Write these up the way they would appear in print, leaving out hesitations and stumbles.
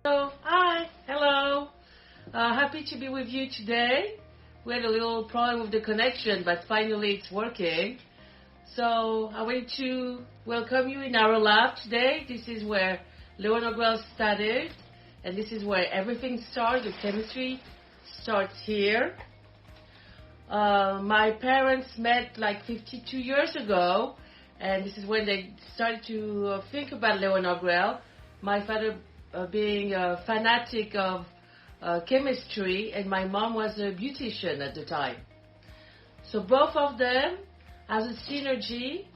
So, hi, hello. Happy to be with you today. We had a little problem with the connection, but finally it's working. So, I want to welcome you in our lab today. This is where Greyl started, and this is where everything starts. The chemistry starts here. My parents met like 52 years ago, and this is when they started to think about Greyl. My father being a fanatic of chemistry, and my mom was a beautician at the time. So both of them, as a synergy,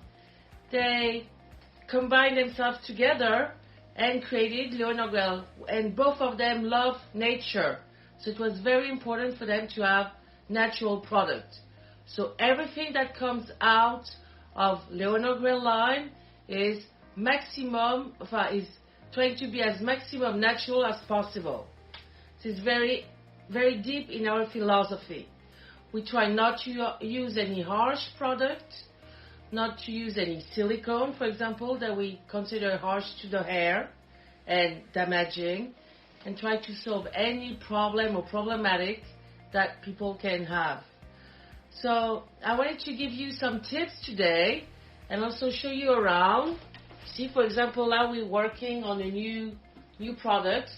they combined themselves together and created Greyl. And both of them love nature, so it was very important for them to have natural product. So everything that comes out of Greyl line is maximum, is trying to be as maximum natural as possible. This is very, very deep in our philosophy. We try not to use any harsh product, not to use any silicone, for example, that we consider harsh to the hair and damaging, and try to solve any problem or problematic that people can have. So I wanted to give you some tips today and also show you around. See, for example, now we're working on a new products,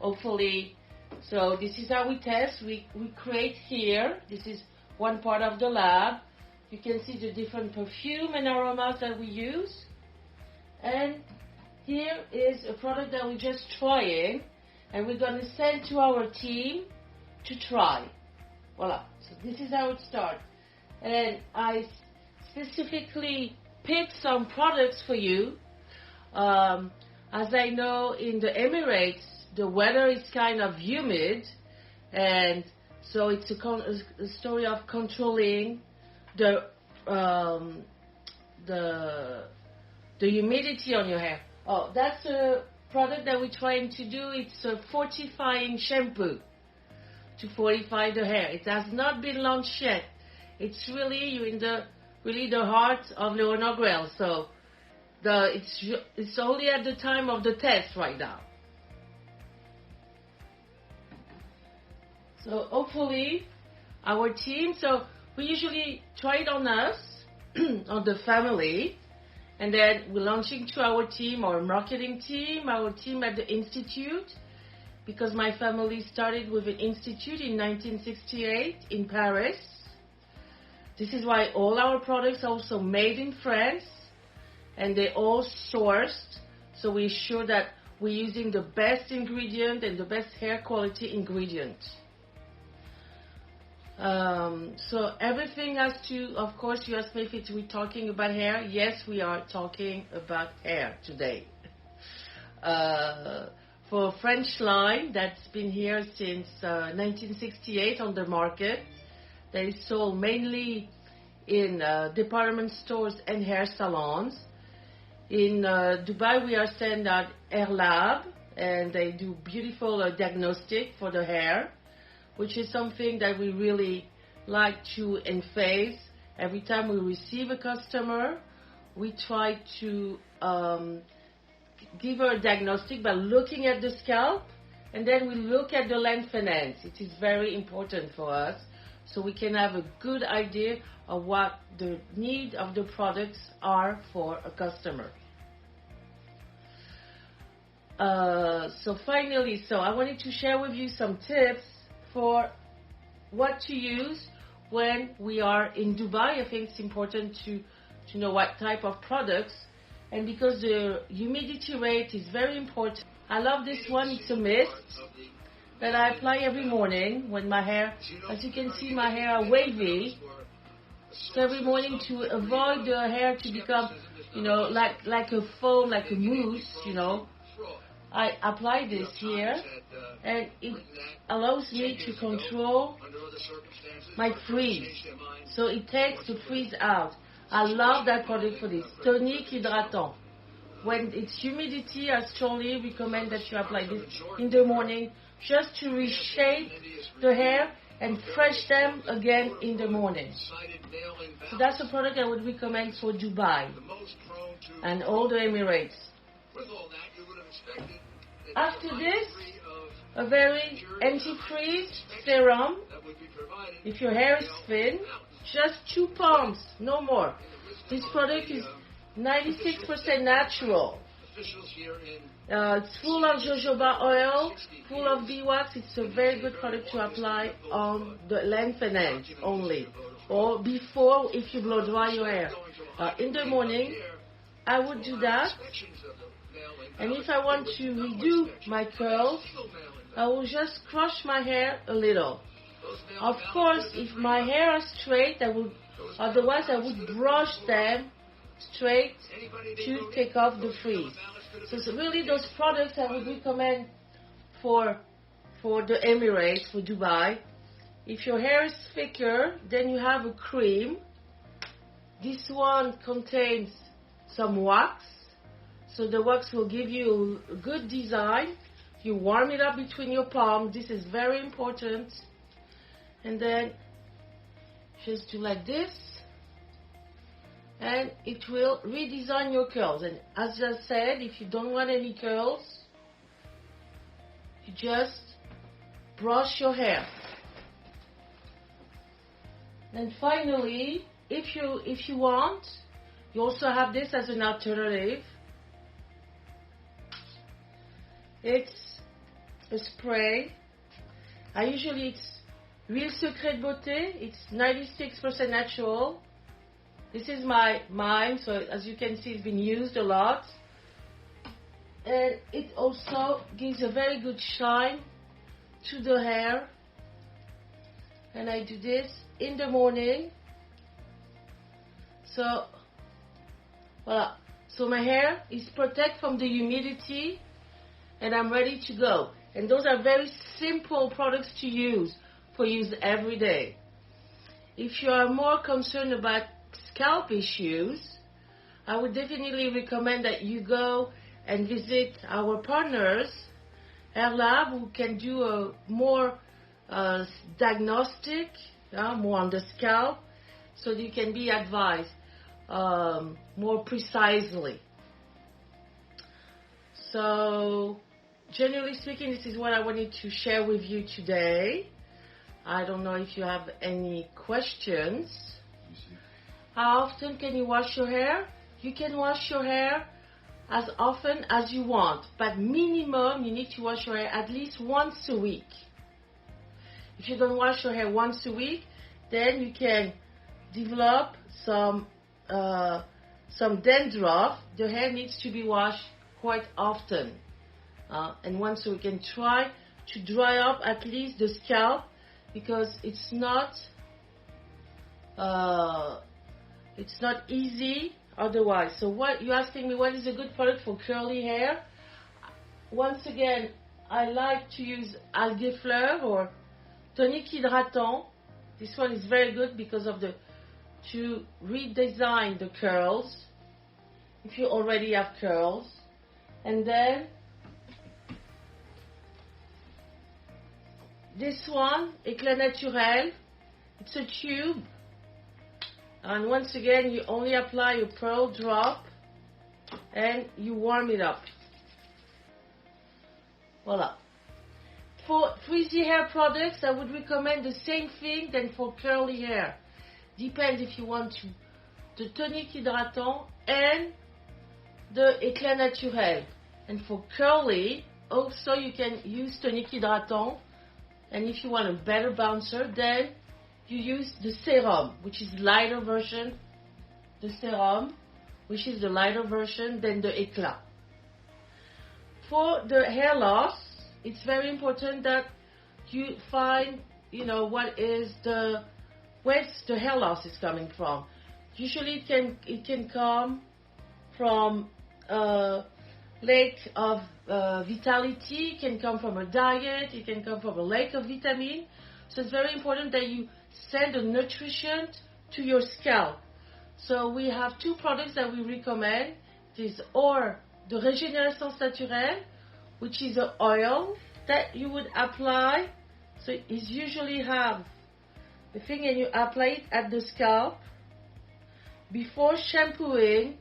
hopefully. So this is how we test. We create here. This is one part of the lab. You can see the different perfume and aromas that we use. And here is a product that we're just trying, and we're going to send to our team to try. Voila. So this is how it starts. And I specifically picked some products for you. As I know, in the Emirates, the weather is kind of humid, and so it's a story of controlling the humidity on your hair. Oh, that's a product that we're trying to do. It's a fortifying shampoo to fortify the hair. It has not been launched yet. It's really you're in the heart of Greyl. So it's only at the time of the test right now. So hopefully our team. So we usually try it on us, on the family, and then we're launching to our team, our marketing team, our team at the institute, because my family started with an institute in 1968 in Paris. This is why all our products are also made in France, and they're all sourced, so we're sure that we're using the best ingredient and the best hair quality ingredient. So everything has to, of course, you asked me if we're talking about hair. Yes, we are talking about hair today. For a French line that's been here since 1968 on the market, that is sold mainly in department stores and hair salons. In Dubai, we are sent at Hair Lab, and they do beautiful diagnostic for the hair, which is something that we really like to emphasize. Every time we receive a customer, we try to give her a diagnostic by looking at the scalp, and then we look at the length and ends. It is very important for us, so we can have a good idea of what the need of the products are for a customer. So finally, I wanted to share with you some tips for what to use when we are in Dubai. I think it's important to know what type of products, and because the humidity rate is very important. I love this one. It's a mist that I apply every morning when my hair, as you can see, my hair are wavy. So every morning, to avoid the hair to become, like a foam, like a mousse, I apply this here, and it allows me to control my frizz. So it takes the frizz out. I love that product for this. Tonique hydratant. When it's humidity, I strongly recommend that you apply this in the morning, just to reshape the hair and fresh them again in the morning. So that's a product I would recommend for Dubai and all the Emirates. after this, a very anti-freeze serum. If your hair is thin, just 2 pumps, no more. This product is 96% natural. It's full of jojoba oil, full of bee wax. It's a very good product to apply on the length and ends only, or before if you blow dry your hair. In the morning, I would do that. And if I want to redo my curls, I will just crush my hair a little. Of course, if my hair are straight, otherwise I would brush them straight to take off the frizz. So it's really those products I would recommend for the Emirates, for Dubai. If your hair is thicker, then you have a cream. This one contains some wax, so the wax will give you a good design. You warm it up between your palms. This is very important. And then just do like this, and it will redesign your curls. And as I said, if you don't want any curls, you just brush your hair. And finally, if you want, you also have this as an alternative. It's a spray. It's Real Secret Beauté. It's 96% natural. This is mine, so as you can see, it's been used a lot. And it also gives a very good shine to the hair. And I do this in the morning. So, voila. So my hair is protected from the humidity, and I'm ready to go. And those are very simple products to use for use every day. If you are more concerned about scalp issues, I would definitely recommend that you go and visit our partners, Hair Lab, who can do a more diagnostic, more on the scalp, so that you can be advised more precisely. So, generally speaking, this is what I wanted to share with you today. I don't know if you have any questions. How often can you wash your hair? You can wash your hair as often as you want, but minimum you need to wash your hair at least once a week. If you don't wash your hair once a week, then you can develop some dandruff. The hair needs to be washed quite often, and once a week. And try to dry up at least the scalp, because it's not easy otherwise. So what you're asking me, what is a good product for curly hair? Once again, I like to use algae fleur or tonic hydratant. This one is very good because of to redesign the curls if you already have curls. And then this one, Éclat Naturel, it's a tube. And once again, you only apply a pearl drop and you warm it up. Voila. For frizzy hair products, I would recommend the same thing than for curly hair. Depends if you want the tonic hydratant and the Éclat Naturel. And for curly, also you can use tonic hydratant. And if you want a better bouncer, then you use the Serum, which is lighter version. The Serum, which is the lighter version than the Éclat. For the hair loss, it's very important that you find, where the hair loss is coming from. Usually it can come from lack of vitality, it can come from a diet, it can come from a lack of vitamin. So it's very important that you send the nutrition to your scalp. So we have 2 products that we recommend. This or the Régénérescence Naturelle, which is an oil that you would apply. So it usually have the thing, and you apply it at the scalp before shampooing,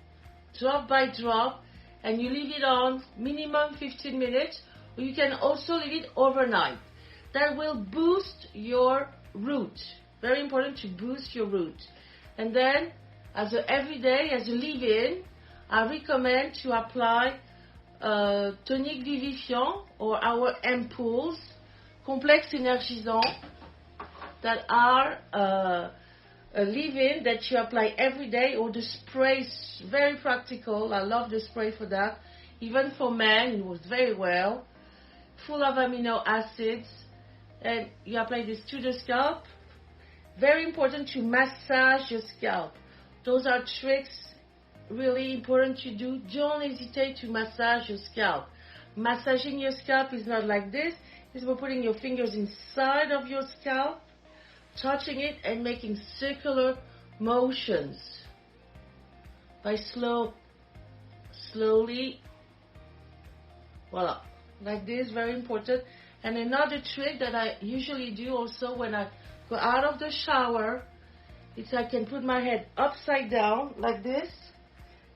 drop by drop, and you leave it on minimum 15 minutes, or you can also leave it overnight. That will boost your root. Very important to boost your root. And then, every day, as a leave-in, I recommend to apply tonique vivifiant or our ampoules, complexes énergisants, that are a leave-in that you apply every day, or the spray, very practical. I love the spray for that. Even for men, it works very well. Full of amino acids, and you apply this to the scalp. Very important to massage your scalp. Those are tricks really important to do. Don't hesitate to massage your scalp. Massaging your scalp is not like this. It's about putting your fingers inside of your scalp, touching it and making circular motions by slowly, voila, like this, very important. And another trick that I usually do also when I go out of the shower is I can put my head upside down like this,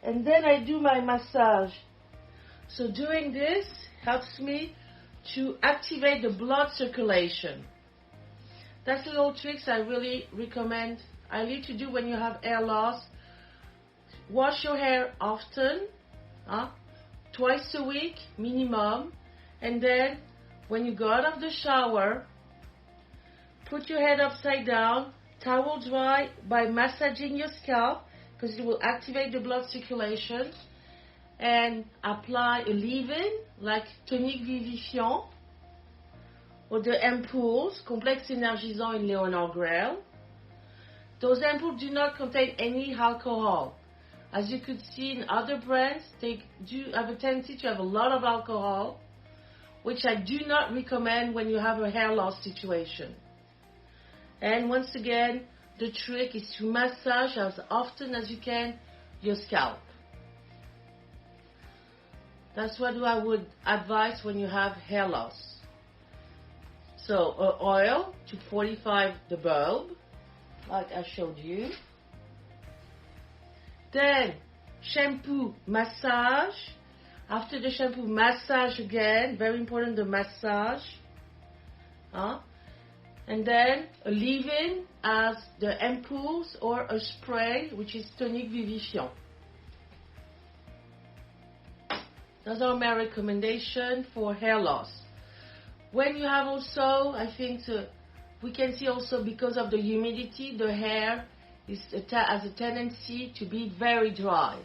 and then I do my massage. So doing this helps me to activate the blood circulation. That's little tricks I really recommend. I need to do when you have hair loss. Wash your hair often, twice a week minimum, and then when you go out of the shower, put your head upside down, towel dry by massaging your scalp, because it will activate the blood circulation, and apply a leave-in like tonique vivifiant or the ampoules, complexes énergisants in Leonard Greyl. Those ampoules do not contain any alcohol. As you could see in other brands, they do have a tendency to have a lot of alcohol, which I do not recommend when you have a hair loss situation. And once again, the trick is to massage as often as you can your scalp. That's what I would advise when you have hair loss. So, oil to fortify the bulb, like I showed you. Then, shampoo, massage. After the shampoo, massage again. Very important, the massage. And then a leave-in as the ampoules or a spray, which is tonique vivifiant. Those are my recommendations for hair loss. When you have also, I think we can see also because of the humidity, the hair has a tendency to be very dry.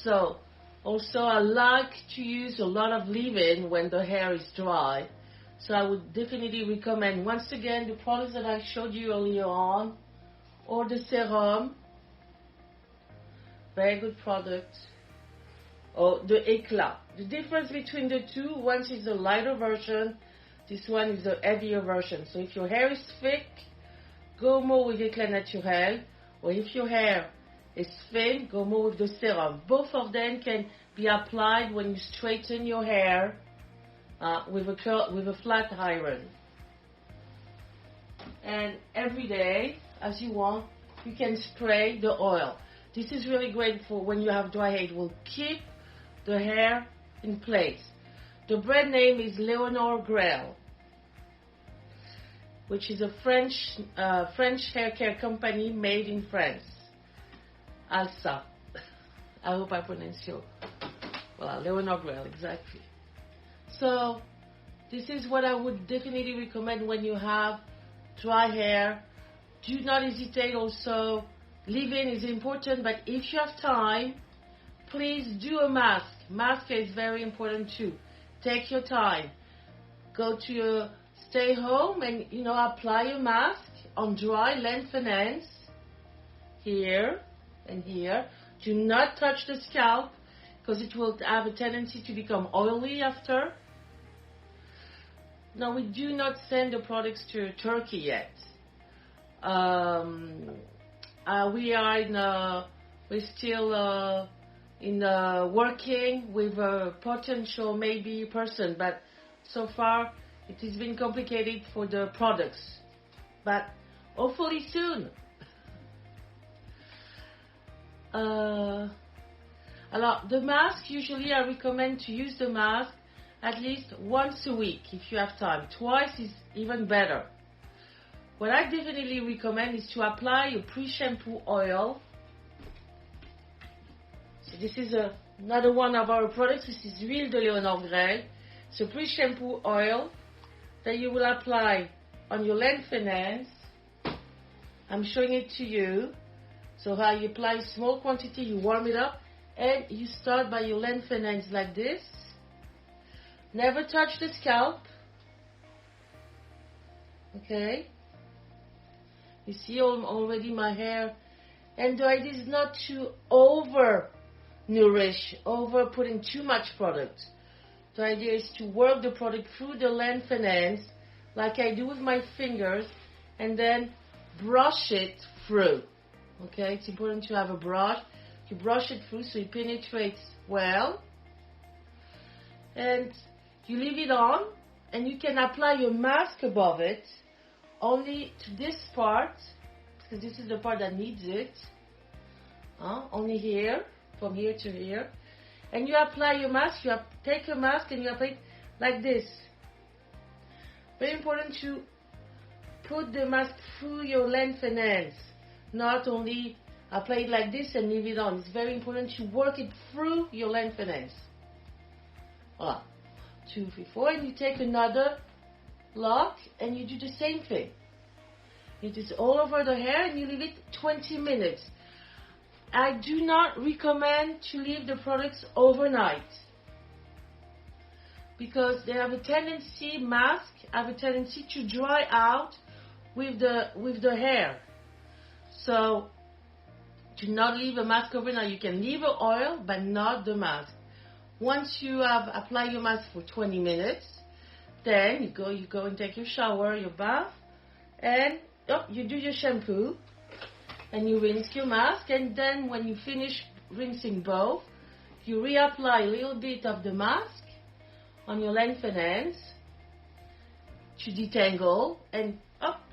So also I like to use a lot of leave-in when the hair is dry. So I would definitely recommend, once again, the products that I showed you earlier on, or the Serum, very good product, or the Éclat. The difference between the two, one is the lighter version, this one is the heavier version. So if your hair is thick, go more with Éclat Naturel, or if your hair is thin, go more with the Serum. Both of them can be applied when you straighten your hair, with a flat iron. And every day, as you want, you can spray the oil. This is really great for when you have dry hair. It will keep the hair in place. The brand name is Leonard Greyl, which is a French hair care company made in France. Alsa. I hope I pronounced it well. Leonard Greyl, exactly. So, this is what I would definitely recommend when you have dry hair. Do not hesitate also. Leave-in is important, but if you have time, please do a mask. Mask is very important too. Take your time. Stay home and, apply a mask on dry length and ends. Here and here. Do not touch the scalp, because it will have a tendency to become oily after. Now, we do not send the products to Turkey yet. We're still working with a potential maybe person, but so far it has been complicated for the products. But hopefully soon. The mask, usually I recommend to use the mask at least once a week if you have time. Twice is even better. What I definitely recommend is to apply a pre-shampoo oil. So this is another one of our products. This is Greyl de Léonard Greyl. It's a pre-shampoo oil that you will apply on your length and ends. I'm showing it to you. So how you apply small quantity, you warm it up, and you start by your length and ends like this. Never touch the scalp. Okay. You see already my hair. And the idea is not to over-nourish, over-putting too much product. The idea is to work the product through the length and ends, like I do with my fingers, and then brush it through. Okay, it's important to have a brush. You brush it through so it penetrates well. And you leave it on, and you can apply your mask above it, only to this part, because this is the part that needs it. Only here, from here to here. And you apply your mask, take a mask and you apply it like this. Very important to put the mask through your length and ends, not only apply it like this and leave it on. It's very important to work it through your length and ends. Voilà. 2, 3, 4, and you take another lock and you do the same thing. It is all over the hair and you leave it 20 minutes. I do not recommend to leave the products overnight because they have a tendency, to dry out with the hair. So do not leave a mask overnight. You can leave the oil but not the mask. Once you have applied your mask for 20 minutes, then you go and take your shower, your bath, and you do your shampoo, and you rinse your mask, and then when you finish rinsing both, you reapply a little bit of the mask on your length and ends to detangle, and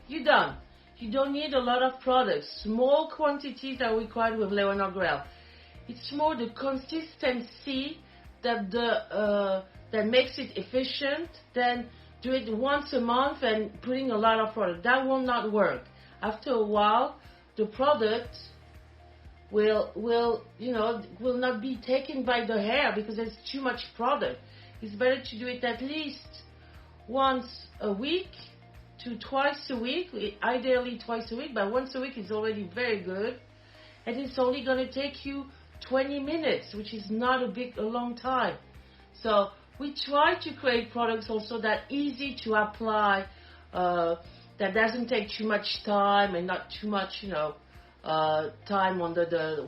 you're done. You don't need a lot of products. Small quantities are required with Léonard Greyl. It's more the consistency that makes it efficient than do it once a month and putting a lot of product. That will not work. After a while, the product will not be taken by the hair because there's too much product. It's better to do it at least once a week to twice a week, ideally twice a week, but once a week is already very good. And it's only going to take you 20 minutes, which is not a long time. So we try to create products also that easy to apply, that doesn't take too much time and not too much, time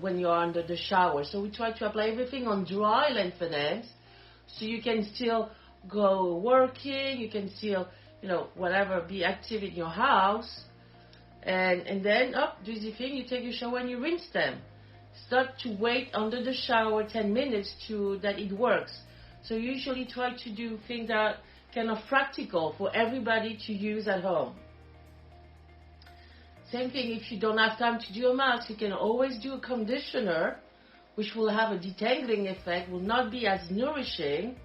when you're under the shower. So we try to apply everything on dry length and ends, so you can still go working, you can still, whatever, be active in your house, and then do the thing, you take your shower and you rinse them. Start to wait under the shower 10 minutes that it works. So usually try to do things that are kind of practical for everybody to use at home. Same thing, if you don't have time to do a mask, you can always do a conditioner, which will have a detangling effect, will not be as nourishing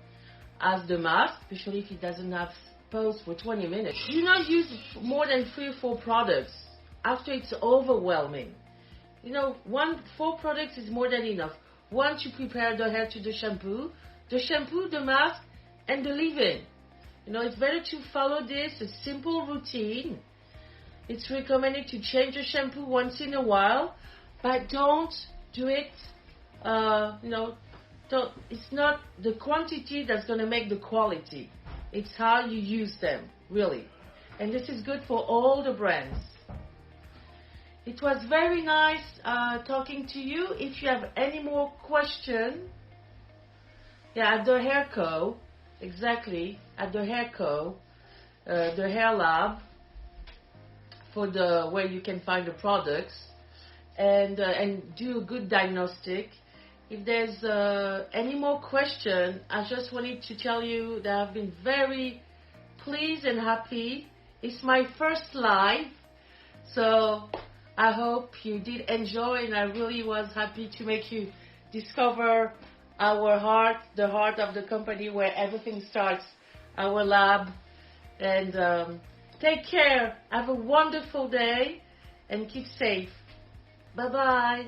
as the mask, especially if it doesn't have pose for 20 minutes. Do not use more than 3 or 4 products after it's overwhelming. 4 products is more than enough. Once you prepare the hair to the shampoo, the mask, and the leave-in. It's better to follow this, a simple routine. It's recommended to change the shampoo once in a while, but don't do it, it's not the quantity that's going to make the quality. It's how you use them, really. And this is good for all the brands. It was very nice talking to you. If you have any more questions, at the Hair Co, exactly, at the Hair Co, the Hair Lab, for where you can find the products, and do a good diagnostic. If there's any more question, I just wanted to tell you that I've been very pleased and happy. It's my first live, so I hope you did enjoy, and I really was happy to make you discover our heart, the heart of the company where everything starts, our lab. And take care. Have a wonderful day and keep safe. Bye-bye.